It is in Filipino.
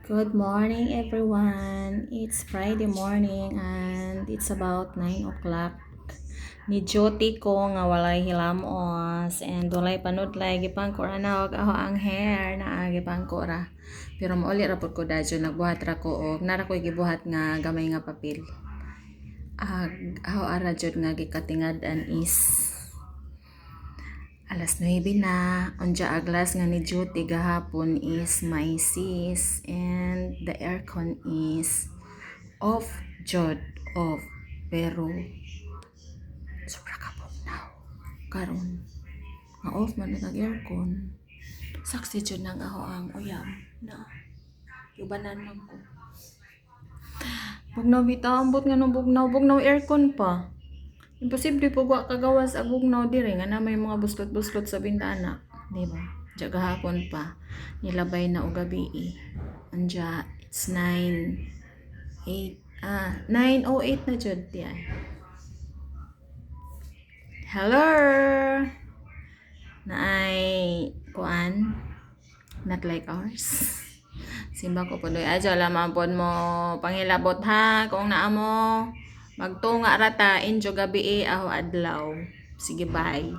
Good morning everyone. It's Friday morning and it's about 9 o'clock. Ni duty ko nga walay hilamos and walay panudlay gipang ko ra na og aho ang hair na gipang ko ra. Pero mauli ra pud ko dadyo nagbuhat ra ko og nara ko gibuhat nga gamay nga papel. Aho ara jud nga gikatingad-an is alas 9 na, unja aglas nga ni duty gahapon is may sis and the aircon is off jud off pero sobra ka bugnaw karon nga off man ang aircon saksi jud nang aho ang uyab na yubanan man ko bugnaw bitaw ambot nga no bugnaw aircon pa. Imposible po wa kagawas ang bugnaw dire nga na may mga buslot-buslot sa bintana, di ba? Diya gahapon pa nilabay na og gabi. Anja it's 9:08 na jud diyan. Hello. Naay kuan not like ours. Simba ko po doy adyo lamang pod mo pangilabot ha kung naa mo magtunga rata injo gabi aho adlaw. Sige bye.